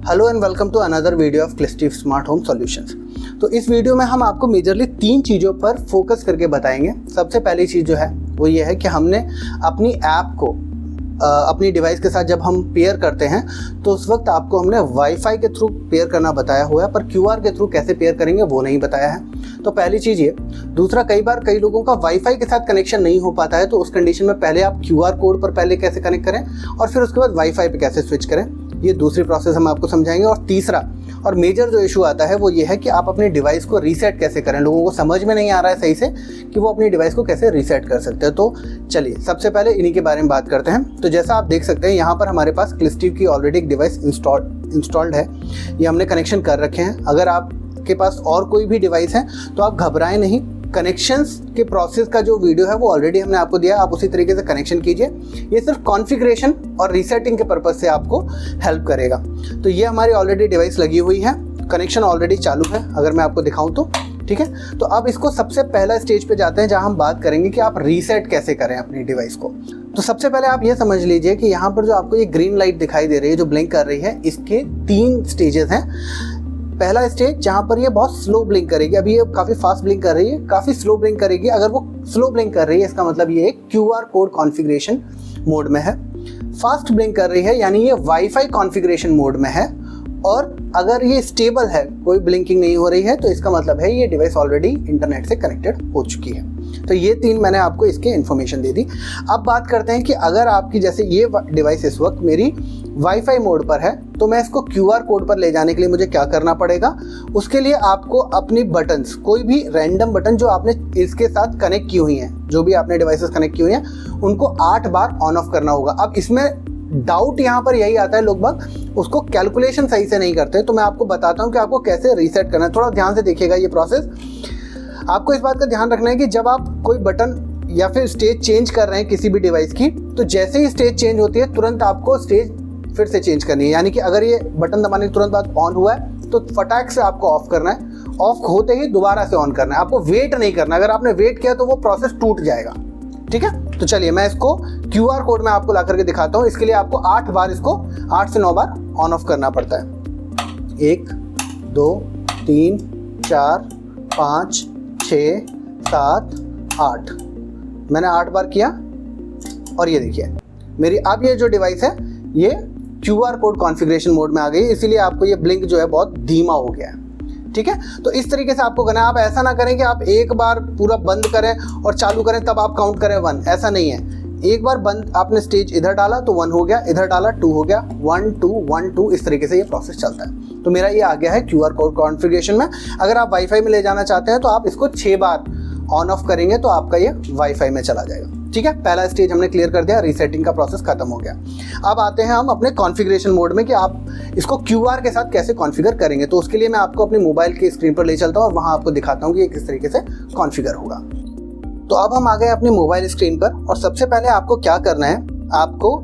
Hello and welcome to another video of Clistive smart home solutions. तो इस video में हम आपको मेजरली 3 चीज़ों पर फोकस करके बताएंगे। सबसे पहली चीज़ जो है वो ये है कि हमने अपनी ऐप को अपनी डिवाइस के साथ जब हम पेयर करते हैं तो उस वक्त आपको हमने वाईफाई के थ्रू पेयर करना बताया हुआ है, पर क्यूआर के थ्रू कैसे पेयर करेंगे वो नहीं बताया है। तो पहली चीज़ ये। दूसरा, कई बार कई लोगों का वाईफाई के साथ कनेक्शन नहीं हो पाता है, तो उस कंडीशन में पहले आप क्यूआर कोड पर पहले कैसे कनेक्ट करें और फिर उसके बाद वाईफाई पे कैसे स्विच करें, ये दूसरी प्रोसेस हम आपको समझाएंगे। और तीसरा और मेजर जो इशू आता है वो ये है कि आप अपने डिवाइस को रीसेट कैसे करें। लोगों को समझ में नहीं आ रहा है सही से कि वो अपनी डिवाइस को कैसे रीसेट कर सकते हैं। तो चलिए सबसे पहले इन्हीं के बारे में बात करते हैं। तो जैसा आप देख सकते हैं यहाँ पर हमारे पास क्लिस्टिव की ऑलरेडी एक डिवाइस इंस्टॉल्ड है, ये हमने कनेक्शन कर रखे हैं। अगर आपके पास और कोई भी डिवाइस है तो आप घबराएं नहीं, कनेक्शंस के प्रोसेस का जो वीडियो है वो ऑलरेडी हमने आपको दिया, आप उसी तरीके से कनेक्शन कीजिए। ये सिर्फ कॉन्फ़िगरेशन और रीसेटिंग के पर्पज से आपको हेल्प करेगा। तो ये हमारी ऑलरेडी डिवाइस लगी हुई है, कनेक्शन ऑलरेडी चालू है, अगर मैं आपको दिखाऊं तो ठीक है। तो अब इसको सबसे पहला स्टेज पे जाते हैं जहां हम बात करेंगे कि आप रीसेट कैसे करें अपनी डिवाइस को। तो सबसे पहले आप ये समझ लीजिए कि यहाँ पर जो आपको ये ग्रीन लाइट दिखाई दे रही है जो ब्लिंक कर रही है, इसके 3 स्टेजेस हैं। पहला स्टेज जहाँ पर ये बहुत स्लो ब्लिंक करेगी, अभी ये काफ़ी फास्ट ब्लिंक कर रही है, काफ़ी स्लो ब्लिंक करेगी। अगर वो स्लो ब्लिंक कर रही है इसका मतलब ये एक क्यूआर कोड कॉन्फ़िगरेशन मोड में है। फास्ट ब्लिंक कर रही है यानी ये वाईफाई कॉन्फ़िगरेशन मोड में है। और अगर ये स्टेबल है, कोई ब्लिंकिंग नहीं हो रही है, तो इसका मतलब है ये डिवाइस ऑलरेडी इंटरनेट से कनेक्टेड हो चुकी है। तो ये 3 मैंने आपको इसके इन्फॉर्मेशन दे दी। अब बात करते हैं कि अगर आपकी जैसे ये डिवाइस इस वक्त मेरी वाईफाई मोड पर है तो मैं इसको क्यूआर कोड पर ले जाने के लिए मुझे क्या करना पड़ेगा। उसके लिए आपको अपनी बटन्स, कोई भी रैंडम बटन जो आपने इसके साथ कनेक्ट की हुई हैं, जो भी आपने डिवाइसेस कनेक्ट की हुई हैं, उनको 8 बार ऑन ऑफ करना होगा। अब इसमें डाउट यहाँ पर यही आता है, लोग बाग उसको कैलकुलेशन सही से नहीं करते। तो मैं आपको बताता हूँ कि आपको कैसे रीसेट करना है। थोड़ा ध्यान से देखिएगा ये प्रोसेस। आपको इस बात का ध्यान रखना है कि जब आप कोई बटन या फिर स्टेज चेंज कर रहे हैं किसी भी डिवाइस की, तो जैसे ही स्टेज चेंज होती है तुरंत आपको स्टेज फिर से चेंज करनी है। यानी कि अगर ये बटन दबाने के तुरंत बाद ऑन हुआ है तो फटाक से आपको ऑफ करना है, ऑफ होते ही दोबारा से ऑन करना है। आपको वेट नहीं करना, अगर आपने वेट किया तो वो प्रोसेस टूट जाएगा। ठीक है, तो चलिए मैं इसको क्यूआर कोड में आपको ला करके दिखाता हूँ। इसके लिए आपको 8 बार इसको 8 से 9 बार ऑन ऑफ करना पड़ता है। 1 2 3 4 5 6 7 8 मैंने 8 बार किया। और ये देखिए मेरी अब ये जो डिवाइस है ये क्यूआर कोड कॉन्फ़िगरेशन मोड में आ गई, इसीलिए आपको ये ब्लिंक जो है बहुत धीमा हो गया है। ठीक है, तो इस तरीके से आपको करना है। आप ऐसा ना करें कि आप एक बार पूरा बंद करें और चालू करें तब आप काउंट करें 1, ऐसा नहीं है। एक बार बंद आपने स्टेज इधर डाला तो 1 हो गया, इधर डाला 2 हो गया, 1 2 1 2, इस तरीके से ये प्रोसेस चलता है। तो मेरा ये आ गया है क्यूआर कोड कॉन्फ़िगरेशन में। अगर आप वाईफाई में ले जाना चाहते हैं तो आप इसको 6 बार ऑन ऑफ करेंगे तो आपका ये वाईफाई में चला जाएगा। ठीक है, पहला स्टेज हमने क्लियर कर दिया, रीसेटिंग का प्रोसेस खत्म हो गया। अब आते हैं हम अपने कॉन्फ़िगरेशन मोड में कि आप इसको क्यूआर के साथ कैसे कॉन्फ़िगर करेंगे। तो उसके लिए मैं आपको अपने मोबाइल की स्क्रीन पर ले चलता हूँ और वहाँ आपको दिखाता हूँ कि ये किस तरीके से कॉन्फ़िगर होगा। तो अब हम आ गए अपनी मोबाइल स्क्रीन पर और सबसे पहले आपको क्या करना है, आपको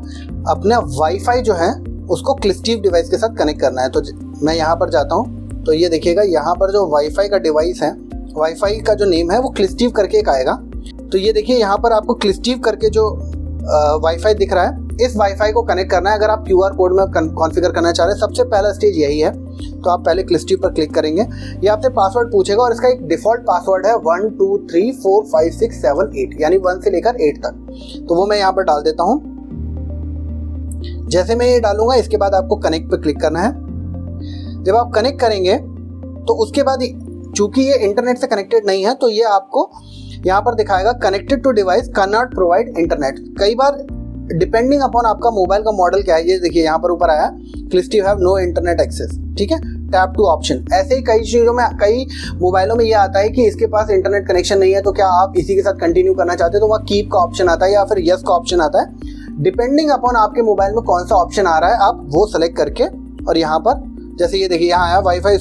अपना वाईफाई जो है उसको क्लिस्टिव डिवाइस के साथ कनेक्ट करना है। तो मैं यहाँ पर जाता हूँ, तो ये देखिएगा यहाँ पर जो वाईफाई का डिवाइस है, वाईफाई का जो नेम है वो क्लिस्टिव करके एक आएगा। तो ये देखिए यहाँ पर आपको क्लिस्टिव करके जो वाईफाई दिख रहा है, इस वाईफाई को कनेक्ट करना है। अगर आप क्यूआर कोड में कॉन्फ़िगर करना चाह रहे हैं, सबसे पहला स्टेज यही है। तो आप पहले क्लिस्टिव पर क्लिक करेंगे, ये आपसे पासवर्ड पूछेगा और इसका एक डिफ़ॉल्ट पासवर्ड है 1 2 3 4 5 6 7 8, यानी 1 से लेकर 8 तक। तो वो मैं यहाँ पर डाल देता हूँ। जैसे मैं ये डालूंगा इसके बाद आपको कनेक्ट पर क्लिक करना है। जब आप कनेक्ट करेंगे तो उसके बाद चूंकि ये इंटरनेट से कनेक्टेड नहीं है तो ये आपको यहाँ पर दिखाएगा connected to device can not provide internet. कई बार डिपेंडिंग अपॉन आपका मोबाइल का मॉडल क्या है, ये देखिए यहाँ पर ऊपर आया क्लिस्टिव हैव नो इंटरनेट एक्सेस। ठीक है, टैप टू ऑप्शन। ऐसे ही कई चीज़ों में, कई मोबाइलों में ये आता है कि इसके पास इंटरनेट कनेक्शन नहीं है तो क्या आप इसी के साथ कंटिन्यू करना चाहते हैं, तो वहाँ कीप का ऑप्शन आता है या फिर यस का ऑप्शन आता है। डिपेंडिंग अपॉन आपके मोबाइल में कौन सा ऑप्शन आ रहा है आप वो सेलेक्ट करके, और यहाँ पर जैसे ये देखिए यहाँ आया wifi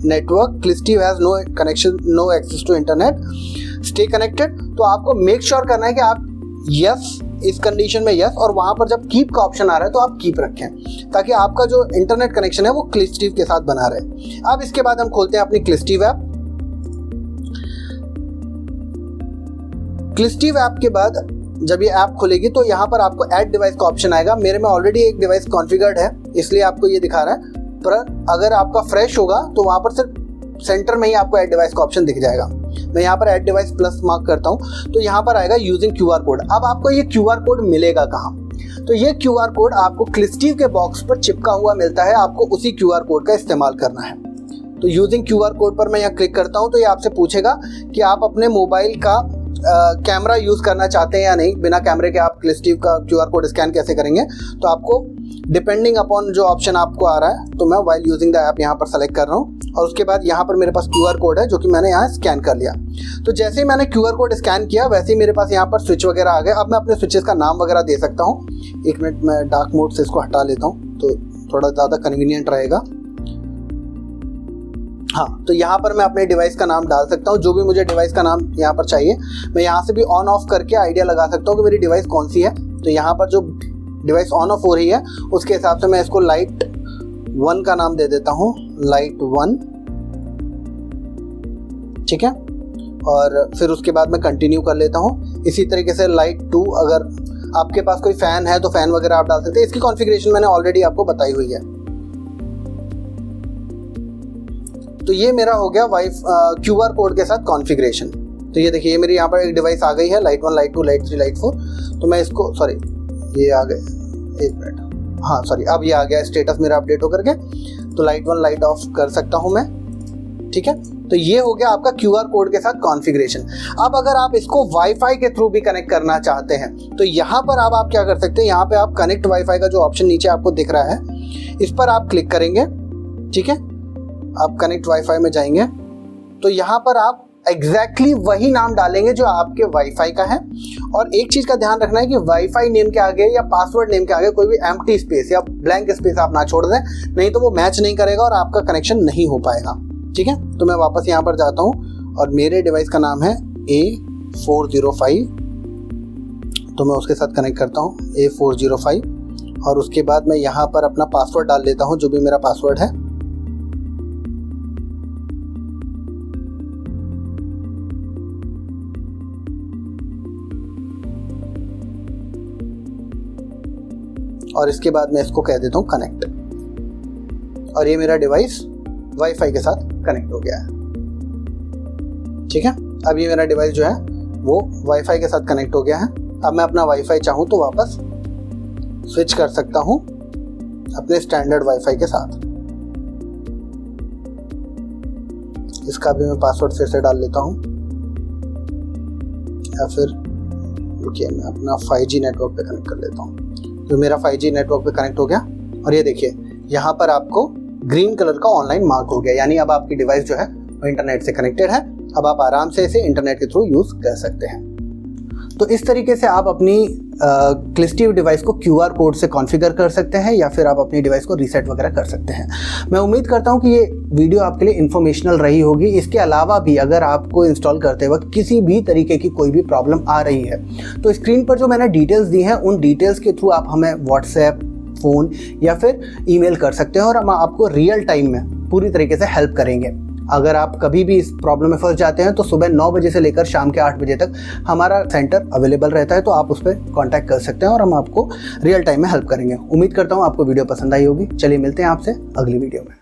network Clistive has no connection, no access to internet, stay connected. तो आपको मेक श्योर करना है कि आप यस, इस कंडीशन में यस, और वहां पर जब कीप का ऑप्शन आ रहा है तो आप कीप रखें, ताकि आपका जो इंटरनेट कनेक्शन है वो क्लिस्टिव के साथ बना रहे। अब इसके बाद हम खोलते हैं अपनी क्लिस्टिव ऐप। क्लिस्टिव ऐप के बाद जब ये ऐप खुलेगी तो यहाँ पर आपको ऐड डिवाइस का ऑप्शन आएगा। मेरे में ऑलरेडी एक डिवाइस कॉन्फ़िगर्ड है इसलिए आपको ये दिखा रहा है। पर अगर आपका फ्रेश होगा तो वहाँ पर सिर्फ सेंटर में ही आपको ऐड डिवाइस का ऑप्शन दिख जाएगा। मैं यहाँ पर ऐड डिवाइस प्लस मार्क करता हूँ तो यहाँ पर आएगा यूजिंग QR कोड। अब आपको ये QR कोड मिलेगा कहाँ? तो ये QR कोड आपको क्लिस्टिव के बॉक्स पर चिपका हुआ मिलता है, आपको उसी QR कोड का इस्तेमाल करना है। तो यूजिंग QR कोड पर मैं यहाँ क्लिक करता हूँ तो ये आपसे पूछेगा कि आप अपने मोबाइल का कैमरा यूज़ करना चाहते हैं या नहीं। बिना कैमरे के आप क्लिस्टिव का QR कोड स्कैन कैसे करेंगे? तो आपको डिपेंडिंग अपॉन जो ऑप्शन आपको आ रहा है, तो मैं वाइल यूजिंग द ऐप यहाँ पर सेलेक्ट कर रहा हूँ और उसके बाद यहाँ पर मेरे पास QR कोड है जो कि मैंने यहाँ स्कैन कर लिया। तो जैसे ही मैंने QR कोड स्कैन किया वैसे ही मेरे पास यहाँ पर स्विच वगैरह आ गए। अब मैं अपने स्विचेस का नाम वगैरह दे सकता हूँ। एक मिनट, मैं डार्क मोड से इसको हटा लेता हूँ तो थोड़ा ज़्यादा कन्वीनियंट रहेगा। हाँ, तो यहाँ पर मैं अपने डिवाइस का नाम डाल सकता हूँ, जो भी मुझे डिवाइस का नाम यहाँ पर चाहिए। मैं यहाँ से भी ऑन ऑफ करके आइडिया लगा सकता हूँ कि मेरी डिवाइस कौन सी है। तो यहाँ पर जो डिवाइस ऑन ऑफ हो रही है उसके हिसाब से मैं इसको लाइट 1 का नाम दे देता हूँ, लाइट 1, ठीक है। और फिर उसके बाद मैं कंटिन्यू कर लेता हूँ। इसी तरीके से लाइट 2, अगर आपके पास कोई फ़ैन है तो फ़ैन वगैरह आप डाल सकते हैं। इसकी कॉन्फ़िगरेशन मैंने ऑलरेडी आपको बताई हुई है। तो ये मेरा हो गया QR कोड के साथ कॉन्फ़िगरेशन। तो ये देखिए, ये मेरी यहाँ पर एक डिवाइस आ गई है, लाइट 1, लाइट 2, लाइट 3, लाइट 4। तो मैं इसको, सॉरी ये आ गए, एक मिनट, हाँ सॉरी, अब ये आ गया स्टेटस मेरा अपडेट होकर के। तो लाइट 1 लाइट ऑफ कर सकता हूँ मैं, ठीक है। तो ये हो गया आपका QR कोड के साथ कॉन्फ़िगरेशन। अब अगर आप इसको वाईफाई के थ्रू भी कनेक्ट करना चाहते हैं तो यहाँ पर अब आप क्या कर सकते हैं, यहाँ पे आप कनेक्ट वाईफाई का जो ऑप्शन नीचे आपको दिख रहा है इस पर आप क्लिक करेंगे, ठीक है। आप कनेक्ट वाईफाई में जाएंगे तो यहाँ पर आप एग्जैक्टली वही नाम डालेंगे जो आपके वाईफाई का है। और एक चीज़ का ध्यान रखना है कि वाईफाई नेम के आगे या पासवर्ड नेम के आगे कोई भी एम्प्टी स्पेस या ब्लैंक स्पेस आप ना छोड़ दें, नहीं तो वो मैच नहीं करेगा और आपका कनेक्शन नहीं हो पाएगा, ठीक है। तो मैं वापस यहाँ पर जाता हूँ और मेरे डिवाइस का नाम है A405, तो मैं उसके साथ कनेक्ट करता हूँ A405 और उसके बाद मैं यहाँ पर अपना पासवर्ड डाल लेता हूँ, जो भी मेरा पासवर्ड है। और इसके बाद मैं इसको कह देता हूँ कनेक्ट, और ये मेरा डिवाइस वाईफाई के साथ कनेक्ट हो गया है, ठीक है। अब ये मेरा डिवाइस जो है वो वाईफाई के साथ कनेक्ट हो गया है। अब मैं अपना वाईफाई चाहूँ तो वापस स्विच कर सकता हूँ अपने स्टैंडर्ड वाईफाई के साथ। इसका भी मैं पासवर्ड फिर से डाल लेता हूँ, या फिर रुकिए मैं अपना 5G नेटवर्क पे कनेक्ट कर लेता हूँ। तो मेरा 5G नेटवर्क पे कनेक्ट हो गया और ये देखिए यहाँ पर आपको ग्रीन कलर का ऑनलाइन मार्क हो गया, यानी अब आपकी डिवाइस जो है वो इंटरनेट से कनेक्टेड है। अब आप आराम से इसे इंटरनेट के थ्रू यूज़ कर सकते हैं। तो इस तरीके से आप अपनी क्लिस्टिव डिवाइस को QR कोड से कॉन्फ़िगर कर सकते हैं या फिर आप अपनी डिवाइस को रीसेट वगैरह कर सकते हैं। मैं उम्मीद करता हूं कि ये वीडियो आपके लिए इन्फॉर्मेशनल रही होगी। इसके अलावा भी अगर आपको इंस्टॉल करते वक्त किसी भी तरीके की कोई भी प्रॉब्लम आ रही है तो स्क्रीन पर जो मैंने डिटेल्स दी हैं उन डिटेल्स के थ्रू आप हमें व्हाट्सएप, फ़ोन या फिर ईमेल कर सकते हैं और हम आपको रियल टाइम में पूरी तरीके से हेल्प करेंगे। अगर आप कभी भी इस प्रॉब्लम में फंस जाते हैं तो सुबह 9 बजे से लेकर शाम के 8 बजे तक हमारा सेंटर अवेलेबल रहता है, तो आप उस पर कॉन्टैक्ट कर सकते हैं और हम आपको रियल टाइम में हेल्प करेंगे। उम्मीद करता हूँ आपको वीडियो पसंद आई होगी। चलिए मिलते हैं आपसे अगली वीडियो में।